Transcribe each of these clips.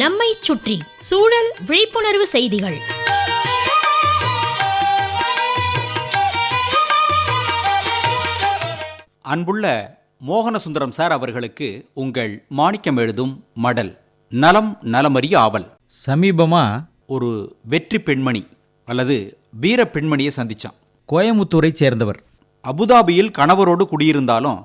நம்மை சுற்றி சூழல் விழிப்புணர்வு செய்திகள். அன்புள்ள மோகனசுந்தரம் சார் அவர்களுக்கு உங்கள் மாணிக்கம் எழுதும் மடல். நலம் நலமறிய ஆவல். சமீபமா ஒரு வெற்றி பெண்மணி அல்லது வீர பெண்மணியை சந்திச்சான். கோயமுத்தூரை சேர்ந்தவர். அபுதாபியில் கணவரோடு குடியிருந்தாலும்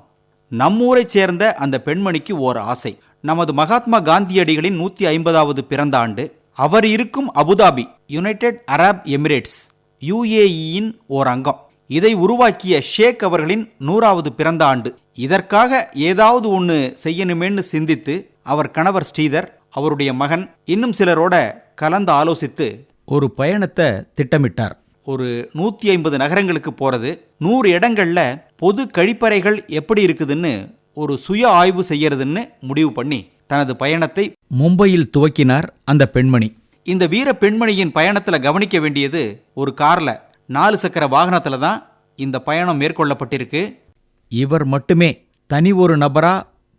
நம்மூரைச் சேர்ந்த அந்த பெண்மணிக்கு ஓர் ஆசை. நமது மகாத்மா காந்தியடிகளின் 150வது பிறந்த ஆண்டு. அவர் இருக்கும் அபுதாபி யுனைடெட் அரப் எமிரேட்ஸ் UAEயின் ஓர் அங்கம். இதை உருவாக்கிய ஷேக் அவர்களின் 100வது பிறந்த ஆண்டு. இதற்காக ஏதாவது ஒன்று செய்யணுமேன்னு சிந்தித்து அவர் கணவர் ஸ்ரீதர், அவருடைய மகன், இன்னும் சிலரோட கலந்து ஆலோசித்து ஒரு பயணத்தை திட்டமிட்டார். ஒரு 150 நகரங்களுக்கு போறது, 100 இடங்கள்ல பொது கழிப்பறைகள் எப்படி இருக்குதுன்னு ஒரு சுய ஆய்வு செய்யறதுன்னு முடிவு பண்ணி தனது பயணத்தை மும்பையில் துவக்கினார் அந்த பெண்மணி. இந்த வீர பெண்மணியின் பயணத்துல கவனிக்க வேண்டியது, ஒரு கார்ல 4 சக்கர வாகனத்துல தான் இந்த பயணம் மேற்கொள்ளப்பட்டிருக்கு. இவர் மட்டுமே தனி ஒரு நபரா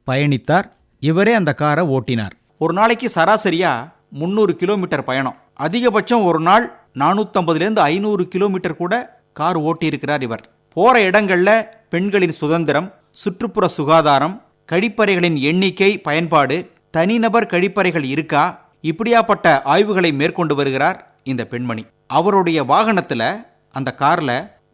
பயணித்தார். இவரே அந்த காரை ஓட்டினார். ஒரு நாளைக்கு சராசரியா 300 கிலோமீட்டர் பயணம். அதிகபட்சம் ஒரு நாள் 450லேருந்து 500 கிலோமீட்டர் கூட கார் ஓட்டியிருக்கிறார் இவர். போற இடங்கள்ல பெண்களின் சுதந்திரம், சுற்றுப்புற சுகாதாரம், கழிப்பறைகளின் எண்ணிக்கை, பயன்பாடு, தனிநபர் கழிப்பறைகள் இருக்கா, இப்படியாப்பட்ட ஆய்வுகளை மேற்கொண்டு வருகிறார் இந்த பெண்மணி. அவருடைய வாகனத்துல, அந்த கார்ல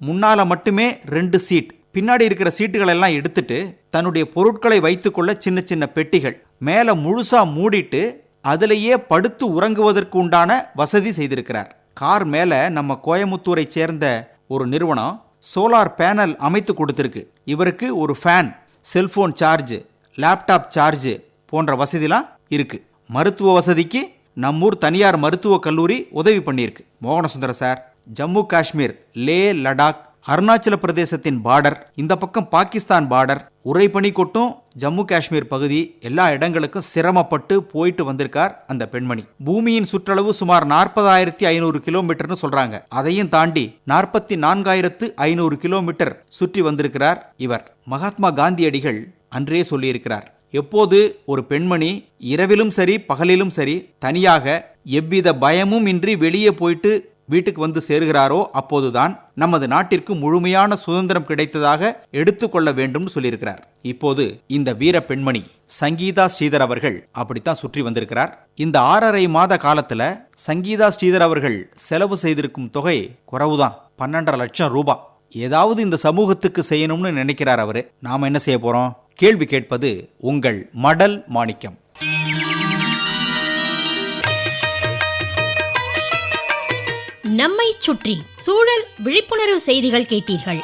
முன்னால மட்டுமே 2 சீட், பின்னாடி இருக்கிற சீட்டுகள் எல்லாம் எடுத்துட்டு தன்னுடைய பொருட்களை வைத்துக்கொள்ள சின்ன சின்ன பெட்டிகள், மேல முழுசா மூடிட்டு அதிலேயே படுத்து உறங்குவதற்கு உண்டான வசதி செய்திருக்கிறார். கார் மேல நம்ம கோயமுத்தூரை சேர்ந்த ஒரு நிறுவனம் சோலார் பேனல் அமைத்து கொடுத்திருக்கு. இவருக்கு ஒரு fan, cellphone charge, laptop charge போன்ற வசதிலாம் இருக்கு. மருத்துவ வசதிக்கு நம்மூர் தனியார் மருத்துவக் கல்லூரி உதவி பண்ணியிருக்கு. மோகனசுந்தர சார், ஜம்மு காஷ்மீர், லே, லடாக், அருணாச்சல பிரதேசத்தின் பார்டர், இந்த பக்கம் பாகிஸ்தான் பார்டர், உறைபனி கொட்டும் ஜம்மு காஷ்மீர் பகுதி, எல்லா இடங்களுக்கும் சிரமப்பட்டு போயிட்டு வந்திருக்கார் அந்த பெண்மணி. பூமியின் சுற்றளவு சுமார் 40,500 கிலோமீட்டர்னு சொல்றாங்க. அதையும் தாண்டி 44,500 கிலோமீட்டர் சுற்றி வந்திருக்கிறார் இவர். மகாத்மா காந்தியடிகள் அன்றே சொல்லியிருக்கிறார், எப்போது ஒரு பெண்மணி இரவிலும் சரி பகலிலும் சரி தனியாக எவ்வித பயமும் இன்றி வெளியே போயிட்டு வீட்டுக்கு வந்து சேருகிறாரோ அப்போதுதான் நமது நாட்டிற்கு முழுமையான சுதந்திரம் கிடைத்ததாக எடுத்துக்கொள்ள வேண்டும் சொல்லியிருக்கிறார். இப்போது இந்த வீர பெண்மணி சங்கீதா ஸ்ரீதர் அவர்கள் அப்படித்தான் சுற்றி வந்திருக்கிறார். இந்த 6.5 மாத காலத்துல சங்கீதா ஸ்ரீதர் அவர்கள் செலவு செய்திருக்கும் தொகை குறைவுதான், 12.5 லட்சம் ரூபாய். ஏதாவது இந்த சமூகத்துக்கு செய்யணும்னு நினைக்கிறார் அவரு. நாம என்ன செய்ய போறோம்? கேள்வி கேட்பது உங்கள் மடல் மாணிக்கம். நம்மை சுற்றி சூழல் விழிப்புணர்வு செய்திகள் கேட்டீர்கள்.